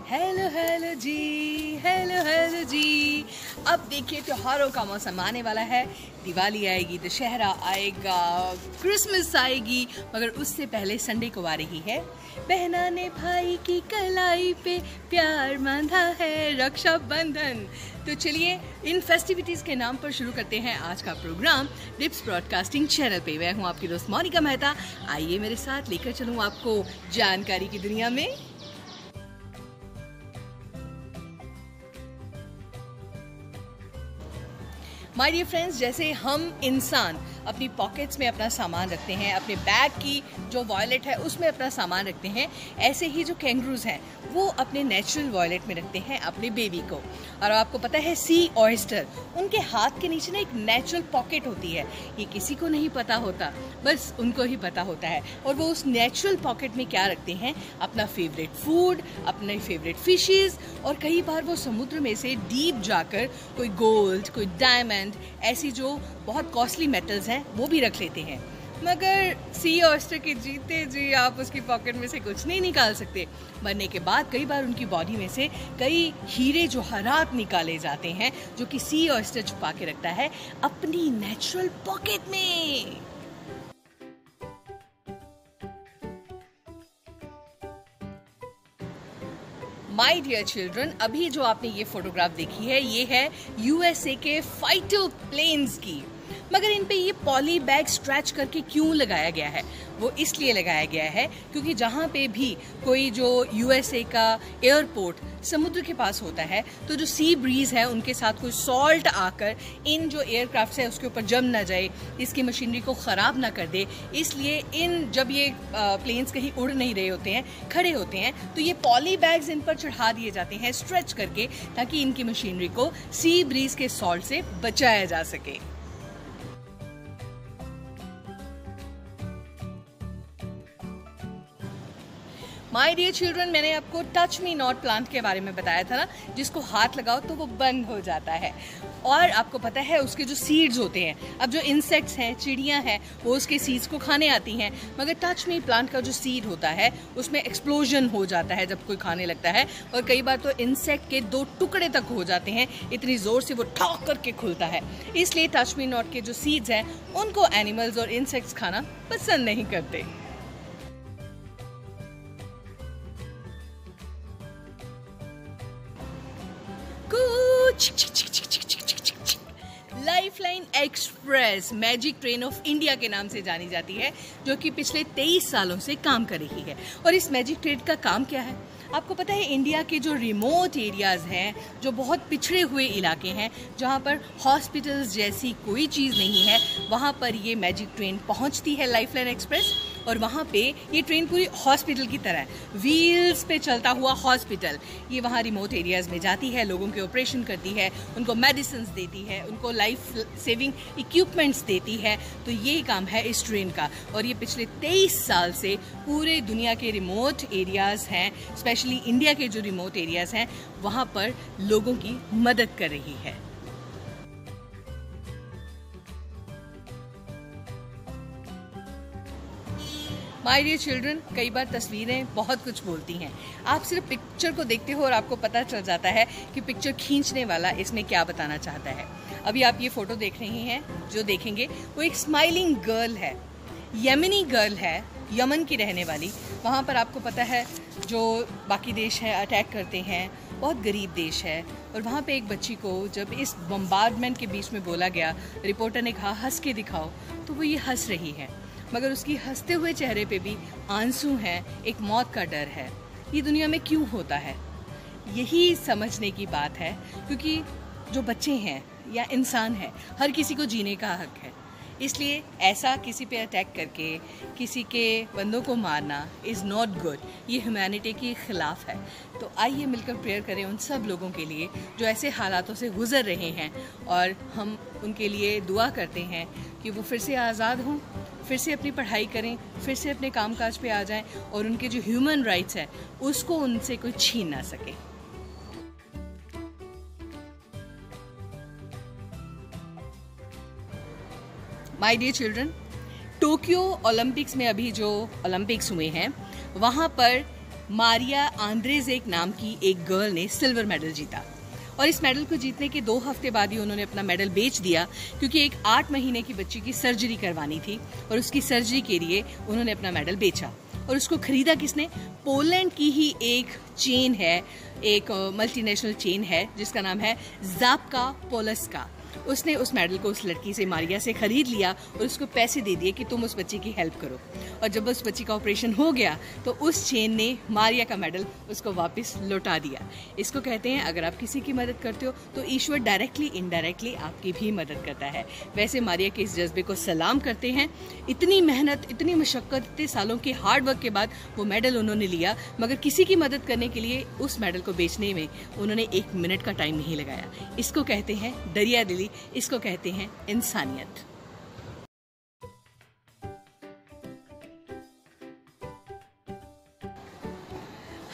Hello hello जी, hello hello जी। अब देखिए त्योहारों का मौसम आने वाला है। दिवाली आएगी, दशहरा आएगा, क्रिसमस आएगी, मगर उससे पहले संडे को आ रही है। बहना ने भाई की कलाई पे प्यार बांधा है, रक्षाबंधन। तो चलिए इन फेस्टिविटीज़ के नाम पर शुरू करते हैं आज का प्रोग्राम डिप्स ब्रॉडकास्टिंग चैनल पे। मैं हूँ आपकी दोस्त मोनिका मेहता। आइए मेरे साथ लेकर चलूँ आपको जानकारी की दुनिया में। माय डियर फ्रेंड्स, जैसे हम इंसान अपनी पॉकेट्स में अपना सामान रखते हैं, अपने बैग की जो वॉलेट है उसमें अपना सामान रखते हैं, ऐसे ही जो कैंगरूज हैं वो अपने नेचुरल वॉलेट में रखते हैं अपने बेबी को। और आपको पता है सी ऑयस्टर, उनके हाथ के नीचे ना एक नेचुरल पॉकेट होती है। ये किसी को नहीं पता होता, बस उनको ही पता होता है। और वो उस नेचुरल पॉकेट में क्या रखते हैं? अपना फेवरेट फूड, अपने फेवरेट फिशेस, और कई बार वो समुद्र में से डीप जाकर कोई गोल्ड, कोई डायमंड, ऐसी जो बहुत कॉस्टली मेटल्स हैं वो भी रख लेते हैं। मगर सी ऑयस्टर के जीते जी आप उसकी पॉकेट में से कुछ नहीं निकाल सकते। मरने के बाद कई बार उनकी बॉडी में से कई हीरे जवाहरात निकाले जाते हैं, जो कि सी ऑयस्टर छुपा के रखता है अपनी नेचुरल पॉकेट में। माय डियर चिल्ड्रन, अभी जो आपने ये फोटोग्राफ देखी है ये है यूएसए के फाइटर प्लेन्स की। मगर इन पे ये पॉली बैग स्ट्रैच करके क्यों लगाया गया है? वो इसलिए लगाया गया है क्योंकि जहाँ पे भी कोई जो यूएसए का एयरपोर्ट समुद्र के पास होता है, तो जो सी ब्रीज है उनके साथ कोई सॉल्ट आकर इन जो एयरक्राफ्ट है उसके ऊपर जम ना जाए, इसकी मशीनरी को ख़राब ना कर दे। इसलिए इन जब ये प्लेन्स कहीं उड़ नहीं रहे होते हैं, खड़े होते हैं, तो ये पॉली बैग्स इन पर चढ़ा दिए जाते हैं स्ट्रेच करके, ताकि इनकी मशीनरी को सी ब्रीज के सॉल्ट से बचाया जा सके। माय डियर चिल्ड्रन, मैंने आपको टच मी नॉट प्लांट के बारे में बताया था ना, जिसको हाथ लगाओ तो वो बंद हो जाता है। और आपको पता है उसके जो सीड्स होते हैं, अब जो इंसेक्ट्स हैं, चिड़ियां हैं, वो उसके सीड्स को खाने आती हैं, मगर टच मी प्लांट का जो सीड होता है उसमें एक्सप्लोजन हो जाता है जब कोई खाने लगता है, और कई बार तो इंसेक्ट के 2 टुकड़े तक हो जाते हैं, इतनी ज़ोर से वो ठोक करके खुलता है। इसलिए टच मी नॉट के जो सीड्स हैं उनको एनिमल्स और इंसेक्ट्स खाना पसंद नहीं करते। Lifeline express magic train of India के नाम से जानी जाती है, जो कि पिछले 23 सालों से काम कर रही है। और इस मैजिक ट्रेन का काम क्या है? आपको पता है इंडिया के जो रिमोट एरियाज़ हैं, जो बहुत पिछड़े हुए इलाके हैं, जहाँ पर हॉस्पिटल्स जैसी कोई चीज़ नहीं है, वहाँ पर ये मैजिक ट्रेन पहुँचती है लाइफलाइन एक्सप्रेस। और वहाँ पे ये ट्रेन पूरी हॉस्पिटल की तरह है, व्हील्स पे चलता हुआ हॉस्पिटल। ये वहाँ रिमोट एरियाज़ में जाती है, लोगों के ऑपरेशन करती है, उनको मेडिसिन देती है, उनको लाइफ सेविंग इक्विपमेंट्स देती है। तो ये काम है इस ट्रेन का। और ये पिछले 23 साल से पूरे दुनिया के रिमोट एरियाज़ हैं, स्पेशली इंडिया के जो रिमोट एरियाज़ हैं, वहाँ पर लोगों की मदद कर रही है। माय डियर चिल्ड्रन, कई बार तस्वीरें बहुत कुछ बोलती हैं। आप सिर्फ पिक्चर को देखते हो और आपको पता चल जाता है कि पिक्चर खींचने वाला इसमें क्या बताना चाहता है। अभी आप ये फ़ोटो देख रही हैं, जो देखेंगे वो एक स्माइलिंग गर्ल है, यमनी गर्ल है, यमन की रहने वाली। वहाँ पर आपको पता है जो बाकी देश है अटैक करते हैं, बहुत गरीब देश है, और वहाँ पे एक बच्ची को जब इस बम्बार्डमेंट के बीच में बोला गया, रिपोर्टर ने कहा हंस के दिखाओ, तो वो ये हंस रही है, मगर उसकी हंसते हुए चेहरे पे भी आंसू हैं, एक मौत का डर है। ये दुनिया में क्यों होता है? यही समझने की बात है, क्योंकि जो बच्चे हैं या इंसान है, हर किसी को जीने का हक है। इसलिए ऐसा किसी पे अटैक करके किसी के बंदों को मारना इज़ नॉट गुड, ये ह्यूमैनिटी के ख़िलाफ़ है। तो आइए मिलकर प्रेयर करें उन सब लोगों के लिए जो ऐसे हालातों से गुज़र रहे हैं, और हम उनके लिए दुआ करते हैं कि वो फिर से आज़ाद हों, फिर से अपनी पढ़ाई करें, फिर से अपने कामकाज पे आ जाएं, और उनके जो ह्यूमन राइट्स हैं उसको उनसे कोई छीन ना सके। My dear children, Tokyo Olympics में अभी जो ओलंपिक्स हुए हैं, वहाँ पर मारिया आंद्रेजेक नाम की एक गर्ल ने सिल्वर मेडल जीता। और इस मेडल को जीतने के 2 हफ्ते बाद ही उन्होंने अपना मेडल बेच दिया, क्योंकि एक 8 महीने की बच्ची की सर्जरी करवानी थी और उसकी सर्जरी के लिए उन्होंने अपना मेडल बेचा। और उसको खरीदा किसने? पोलैंड की ही एक चेन है, एक मल्टीनेशनल चेन है जिसका नाम है ज़ापका पोल्स्का। उसने उस मेडल को उस लड़की से, मारिया से खरीद लिया और उसको पैसे दे दिए कि तुम उस बच्ची की हेल्प करो। और जब उस बच्ची का ऑपरेशन हो गया तो उस चेन ने मारिया का मेडल उसको वापस लौटा दिया। इसको कहते हैं अगर आप किसी की मदद करते हो तो ईश्वर डायरेक्टली इनडायरेक्टली आपकी भी मदद करता है। वैसे मारिया के इस जज्बे को सलाम करते हैं। इतनी मेहनत, इतनी मशक्क़त, इतने सालों के हार्ड वर्क के बाद वो मेडल उन्होंने लिया, मगर किसी की मदद करने के लिए उस मेडल को बेचने में उन्होंने 1 मिनट का टाइम नहीं लगाया। इसको कहते हैं दरिया दिली, इसको कहते हैं इंसानियत।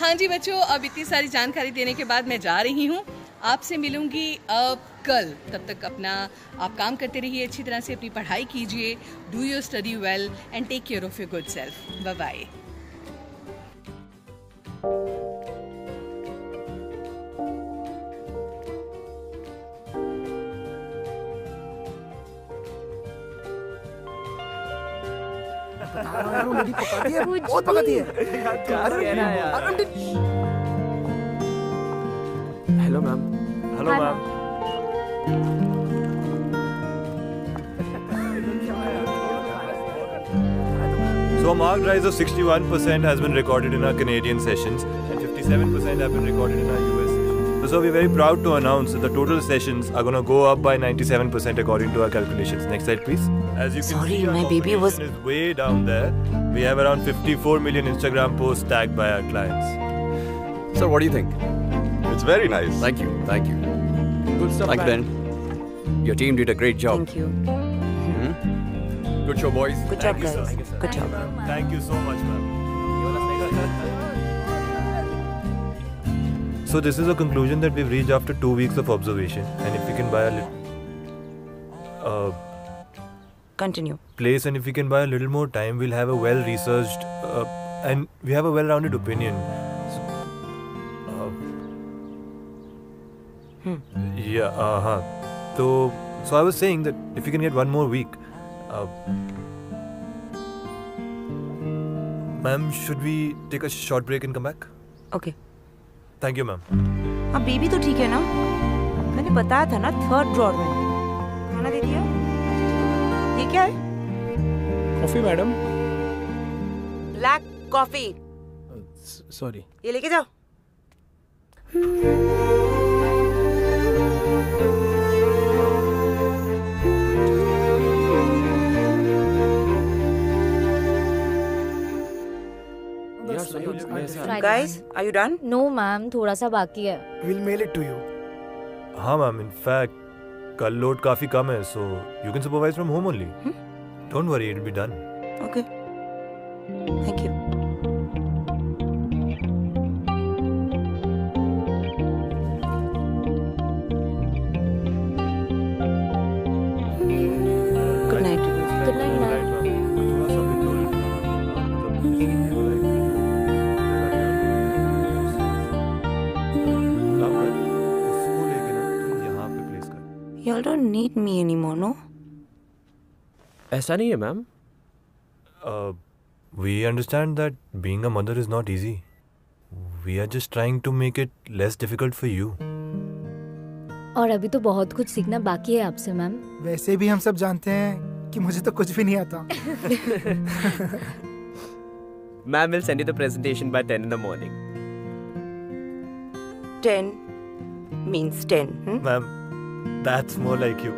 हाँ जी बच्चों, अब इतनी सारी जानकारी देने के बाद मैं जा रही हूँ। आपसे मिलूंगी अब कल। तब तक अपना आप काम करते रहिए, अच्छी तरह से अपनी पढ़ाई कीजिए। Do your study well and take care of your good self. Bye bye. पकाती है, बहुत पकाती है। Hello ma'am. Hello ma'am. So a marked rise of 61% has been recorded in our Canadian sessions and 57% have been recorded in our US sessions. So we're very proud to announce that the total sessions are going to go up by 97% according to our calculations. Next slide please. As you can see, my baby was is way down there. We have around 54 million Instagram posts tagged by our clients. Sir, what do you think? It's very nice. Thank you. Thank you. Good stuff. Thank you, Ben. Your team did a great job. Thank you. Good show, boys. Good job, guys. Good job. Thank you so much, ma'am. So this is a conclusion that we've reached after 2 weeks of observation, and if we can buy a little Continue. place, and if we can buy a little more time, we'll have a well-researched and we have a well-rounded opinion. Yeah. So I was saying that if we can get 1 more week, ma'am, should we take a short break and come back? Okay. Thank you, ma'am. अब baby तो ठीक है ना? मैंने बताया था ना 3rd drawer में। खाना दे दिया? ये क्या है? Coffee madam. Black coffee. Sorry. ये लेके जाओ। Guys, are you done? No, ma'am, थोड़ा सा बाकी है. We'll mail it to you. हाँ मैम, in fact कल लोड काफी कम है, so you can supervise from home only. Don't worry, it'll be done. Okay. Thank you. Good night. Good night, ma'am. Y'all don't need me anymore, no? ऐसा नहीं है ma'am. We understand that being a mother is not easy. We are just trying to make it less difficult for you. और अभी तो बहुत कुछ सीखना बाकी है आपसे, मैम. वैसे भी हम सब जानते हैं कि मुझे तो कुछ भी नहीं आता. Ma'am will send you the presentation by 10 in the morning. 10 means 10. Ma'am, that's more like you.